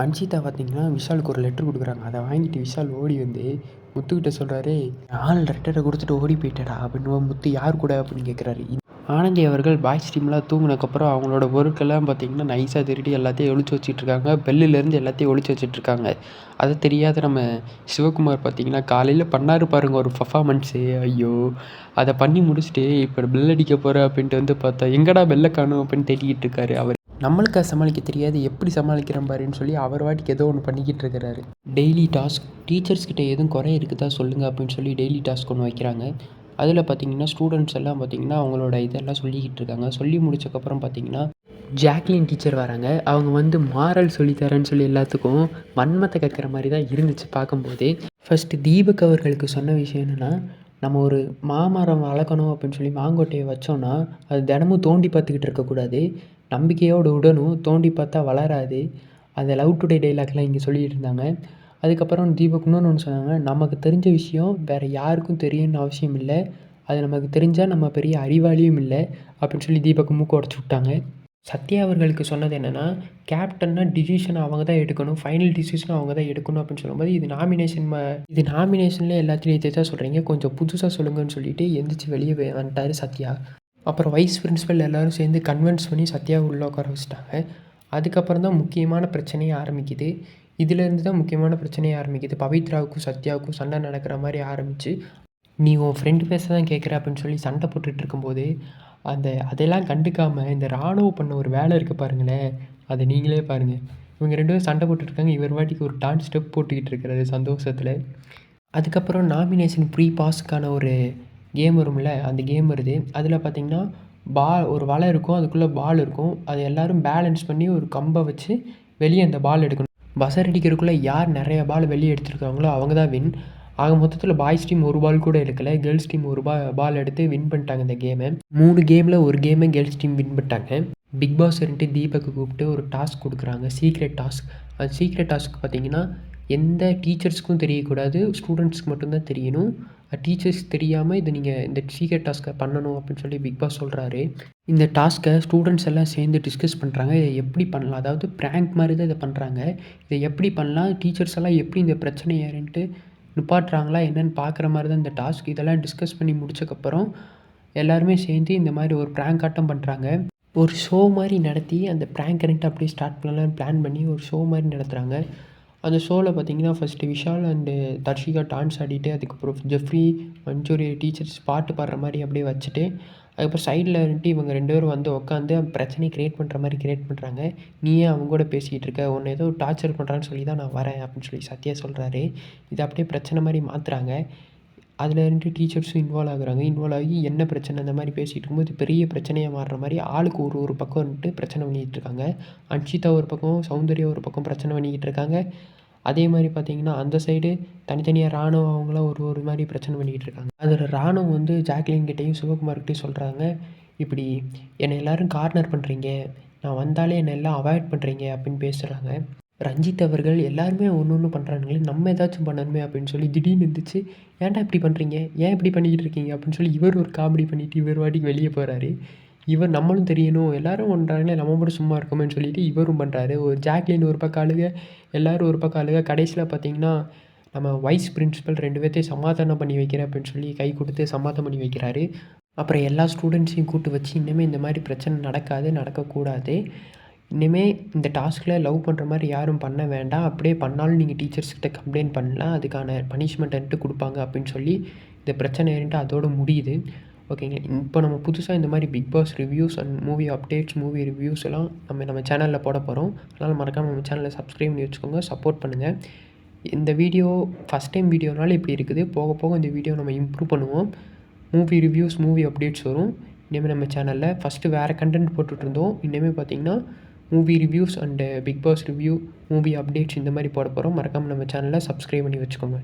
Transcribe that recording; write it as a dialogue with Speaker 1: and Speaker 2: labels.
Speaker 1: அன்ஷிதா பார்த்தீங்கன்னா, விஷாலுக்கு ஒரு லெட்டர் குடுக்குறாங்க. அத வாங்கிட்டு விஷால் ஓடி வந்து முத்துக்கிட்ட சொல்றாரு, "ஆள் லெட்டர குடுத்துட்டு ஓடி போயிட்டேடா" அப்படின்னும். முத்து யார் கூட அப்படின்னு கேட்குறாரு. ஆனந்தி அவர்கள் பாய்ஸ் டீம்லாம் தூங்குனதுக்கப்புறம் அவங்களோட பொருட்கள்லாம் பார்த்தீங்கன்னா, நைஸா திருடி எல்லாத்தையும் ஒளிச்சு வச்சுட்ருக்காங்க. பெல்லுலேருந்து எல்லாத்தையும் ஒளிச்சு வச்சுட்ருக்காங்க. அது தெரியாத நம்ம சிவகுமார் பார்த்தீங்கன்னா, காலையில பண்ணாரு பாருங்க ஒரு பெர்ஃபார்மன்ஸு. ஐயோ! அத பண்ணி முடிச்சுட்டு, இப்ப பெல் அடிக்க போறேன் அப்படின்ட்டு வந்து பார்த்தா, எங்கடா பெல்ல காணோம் அப்படின்னு தேடிக்கிட்டு இருக்காரு அவரு. நம்மளுக்கா சமாளிக்க தெரியாது, எப்படி சமாளிக்கிறேன் பாருன்னு சொல்லி அவர் பாட்டுக்கு ஏதோ ஒன்று பண்ணிக்கிட்டு இருக்கிறாரு. டெய்லி டாஸ்க் டீச்சர்ஸ் கிட்ட எதுவும் குறை இருக்குதா சொல்லுங்க அப்படின்னு சொல்லி டெய்லி டாஸ்க் ஒன்று வைக்கிறாங்க. அதில் பார்த்தீங்கன்னா, ஸ்டூடெண்ட்ஸ் எல்லாம் பார்த்தீங்கன்னா, அவங்களோட இதெல்லாம் சொல்லிக்கிட்டு இருக்காங்க. சொல்லி முடிச்சக்கப்புறம் பார்த்தீங்கன்னா, ஜாக்லின் டீச்சர் வராங்க. அவங்க வந்து மாரல் சொல்லி தரேன்னு சொல்லி எல்லாத்துக்கும் வன்மத்தை கக்கிற மாதிரி தான் இருந்துச்சு பார்க்கும்போதே. ஃபர்ஸ்ட்டு தீபக் அவர்களுக்கு சொன்ன விஷயம் என்னென்னா, நம்ம ஒரு மாமரம் வளர்க்கணும் அப்படின்னு சொல்லி மாங்கொட்டையை வச்சோன்னா, அது தினமும் தோண்டி பார்த்துக்கிட்டு இருக்கக்கூடாது. நம்பிக்கையோடு விடணும். தோண்டி பார்த்தா வளராது. அந்த லவ் டுடே டயலாக்லாம் இங்கே சொல்லிகிட்டு இருந்தாங்க. அதுக்கப்புறம் தீபக் இன்னொன்று ஒன்று சொன்னாங்க, நமக்கு தெரிஞ்ச விஷயம் வேறு யாருக்கும் தெரியணும்னு அவசியம் இல்லை. அது நமக்கு தெரிஞ்சால் நம்ம பெரிய அறிவாளியும் இல்லை அப்படின்னு சொல்லி தீபக் மூக்க உடச்சி விட்டாங்க. சத்யா அவர்களுக்கு சொன்னது என்னென்னா, கேப்டன்னா டிசிஷன் அவங்க தான் எடுக்கணும். ஃபைனல் டிசிஷன் அவங்க தான் எடுக்கணும் அப்படின்னு சொல்லும்போது, இது நாமினேஷன்ல எல்லாத்தையும் இதே தான் சொல்கிறீங்க. கொஞ்சம் புதுசாக சொல்லுங்கன்னு சொல்லிட்டு எந்திரிச்சு வெளியே வந்துட்டார் சத்யா. அப்புறம் வைஸ் பிரின்சிபல் எல்லோரும் சேர்ந்து கன்வின்ஸ் பண்ணி சத்யாவை உள்ளே உட்கார வச்சுட்டாங்க. அதுக்கப்புறம் தான் முக்கியமான பிரச்சனையே ஆரம்பிக்குது. இதுலேருந்து தான் முக்கியமான பிரச்சனையே ஆரம்பிக்குது. பவித்ராவுக்கும் சத்யாவுக்கும் சண்டை நடக்கிற மாதிரி ஆரம்பிச்சு, "நீ உன் ஃப்ரெண்டு பேச தான் கேட்குற" அப்படின்னு சொல்லி சண்டை போட்டுட்டு இருக்கும்போது, அதெல்லாம் கண்டுக்காமல் இந்த ராணுவ பண்ண ஒரு வேலை இருக்குது பாருங்களேன், அதை நீங்களே பாருங்கள். இவங்க 2 பேரும் சண்டை போட்டுட்ருக்காங்க. இவர் வாட்டிக்கு ஒரு டான்ஸ் ஸ்டெப் போட்டுக்கிட்டு இருக்கிறது சந்தோஷத்தில். அதுக்கப்புறம் நாமினேஷன் ப்ரீ பாஸுக்கான ஒரு கேம் வரும்ல, அந்த கேம் வருது. அதில் பார்த்தீங்கன்னா, ஒரு வலை இருக்கும். அதுக்குள்ளே பால் இருக்கும். அது எல்லோரும் பேலன்ஸ் பண்ணி ஒரு கம்பை வச்சு வெளியே அந்த பால் எடுக்கணும். பஸர் அடிக்கிறதுக்குள்ளே யார் நிறைய பால் வெளியே எடுத்துருக்காங்களோ அவங்க தான் வின். ஆக மொத்தத்தில் பாய்ஸ் டீம் ஒரு பால் கூட எடுக்கலை. கேர்ள்ஸ் டீம் ஒரு பால் எடுத்து வின் பண்ணிட்டாங்க இந்த கேமை. 3 கேமில் ஒரு கேமை கேர்ள்ஸ் டீம் வின் பண்ணிட்டாங்க. பிக் பாஸ் தீபக்கு கூப்பிட்டு ஒரு டாஸ்க் கொடுக்குறாங்க, சீக்ரெட் டாஸ்க். அந்த சீக்ரெட் டாஸ்க் பார்த்தீங்கன்னா, எந்த டீச்சர்ஸ்க்கும் தெரியக்கூடாது, ஸ்டூடெண்ட்ஸ்க்கு மட்டும்தான் தெரியணும். டீச்சர்ஸ் தெரியாமல் நீங்கள் இந்த சீக்ரெட் டாஸ்க்கை பண்ணணும் அப்படின்னு சொல்லி பிக் பாஸ் சொல்கிறாரு. இந்த டாஸ்க்கை ஸ்டூடெண்ட்ஸ் எல்லாம் சேர்ந்து டிஸ்கஸ் பண்ணுறாங்க. இதை எப்படி பண்ணலாம், அதாவது ப்ராங்க் மாதிரி தான் இதை பண்ணுறாங்க. இதை எப்படி பண்ணலாம், டீச்சர்ஸ் எல்லாம் எப்படி இந்த பிரச்சனையை ஏறின்ட்டு நிப்பாட்டுறாங்களா என்னென்னு பார்க்குற மாதிரி தான் இந்த டாஸ்க். இதெல்லாம் டிஸ்கஸ் பண்ணி முடிச்சக்கப்புறம் எல்லாருமே சேர்ந்து இந்த மாதிரி ஒரு ப்ராங்க் ஆட்டம் பண்ணுறாங்க. ஒரு ஷோ மாதிரி நடத்தி அந்த ப்ராங்க் கரெக்டாக அப்படியே ஸ்டார்ட் பண்ணலான்னு பிளான் பண்ணி ஒரு ஷோ மாதிரி நடத்துகிறாங்க. அந்த ஷோவில் பார்த்தீங்கன்னா, first Vishal and Darshika dance ஆடிட்டு, அதுக்கப்புறம் ஜெஃப்ரி, மஞ்சூரி டீச்சர்ஸ் பாட்டு பாடுற மாதிரி அப்படியே வச்சுட்டு, அதுக்கப்புறம் சைடில் இருந்துட்டு இவங்க 2 பேரும் வந்து உட்காந்து பிரச்சனையை கிரியேட் பண்ணுற மாதிரி கிரியேட் பண்ணுறாங்க. "நீ ஏன் அவங்க கூட பேசிக்கிட்டு இருக்க? உன்னை ஏதோ டார்ச்சர் பண்ணுறான்னு சொல்லி தான் நான் வரேன்" அப்படின்னு சொல்லி சத்யா சொல்கிறாரு. இதை அப்படியே பிரச்சனை மாதிரி மாற்றுறாங்க. அதில் இருந்துட்டு டீச்சர்ஸும் இன்வால்வ் ஆகி என்ன பிரச்சனை அந்த மாதிரி பேசிகிட்டு இருக்கும்போது பெரிய பிரச்சனையாக மாறுற மாதிரி ஆளுக்கு ஒரு பக்கம் வந்துட்டு பிரச்சனை பண்ணிக்கிட்டு இருக்காங்க. அன்ஷிதா ஒரு பக்கம், சௌந்தர்யா ஒரு பக்கம் பிரச்சனை பண்ணிக்கிட்டு இருக்காங்க. அதே மாதிரி பார்த்தீங்கன்னா, அந்த சைடு தனித்தனியாக ராணுவம் அவங்களாம் ஒரு மாதிரி பிரச்சனை பண்ணிக்கிட்டு இருக்காங்க. அதில் ராணுவம் வந்து ஜாக்லின் கிட்டேயும் சிவகுமார்கிட்டையும் சொல்கிறாங்க, "இப்படி என்னை எல்லோரும் கார்னர் பண்ணுறீங்க, நான் வந்தாலே என்னை எல்லாம் அவாய்ட் பண்ணுறீங்க" அப்படின்னு பேசுகிறாங்க. ரஞ்சித் அவர்கள் எல்லாருமே ஒன்று பண்ணுறானுங்களே, நம்ம ஏதாச்சும் பண்ணணுமே அப்படின்னு சொல்லி திடீர்னு எந்திரிச்சு, "ஏன்டா இப்படி பண்ணுறீங்க? ஏன் இப்படி பண்ணிக்கிட்டு இருக்கீங்க?" அப்படின்னு சொல்லி இவர் ஒரு காமெடி பண்ணிவிட்டு இவர் வாட்டிக்கு வெளியே போகிறாரு. இவர் நம்மளும் தெரியணும், எல்லோரும் பண்ணுறாங்களே நம்ம மட்டும் சும்மா இருக்கோமேன்னு சொல்லிட்டு இவரும் பண்ணுறாரு. ஒரு ஜாக்லின் ஒரு பக்கம் அழுக, எல்லோரும் ஒரு பக்கம் அழுக. கடைசியில் பார்த்தீங்கன்னா, நம்ம வைஸ் பிரின்சிபல் 2 பேர்த்தையும் சமாதானம் பண்ணி வைக்கிறேன் அப்படின்னு சொல்லி கை கொடுத்து சமாதானம் பண்ணி வைக்கிறாரு. அப்புறம் எல்லா ஸ்டூடெண்ட்ஸையும் கூப்பிட்டு வச்சு, இனிமேல் இந்த மாதிரி பிரச்சனை நடக்கக்கூடாது. இனிமேல் இந்த டாஸ்கில் லவ் பண்ணுற மாதிரி யாரும் பண்ண வேண்டாம். அப்படியே பண்ணாலும் நீங்கள் டீச்சர்ஸ்கிட்ட கம்ப்ளைண்ட் பண்ணலாம். அதுக்கான பனிஷ்மெண்ட்டு கொடுப்பாங்க அப்படின்னு சொல்லி இந்த பிரச்சனை ஏறிட்டு அதோடு முடியுது. ஓகேங்க. இப்போ நம்ம புதுசாக இந்த மாதிரி Bigg Boss reviews and movie updates, movie reviews எல்லாம் நம்ம சேனலில் போட போகிறோம். அதனால் மறக்காமல் நம்ம சேனலை சப்ஸ்கிரைப் பண்ணி வச்சுக்கோங்க, சப்போர்ட் பண்ணுங்கள். இந்த வீடியோ ஃபஸ்ட் டைம் வீடியோனால இப்படி இருக்குது. போக போக இந்த வீடியோ நம்ம இம்ப்ரூவ் பண்ணுவோம். மூவி ரிவ்யூஸ், மூவி அப்டேட்ஸ் வரும் இனிமேல் நம்ம சேனலில். ஃபஸ்ட்டு வேறு கண்டென்ட் போட்டுட்ருந்தோம். இனிமேல் பார்த்திங்கன்னா movie reviews and Bigg Boss review, movie updates இந்த மாதிரி போட போகிறோம். மறக்காமல் நம்ம சேனலை சப்ஸ்கிரைப் பண்ணி வச்சுக்கோங்க.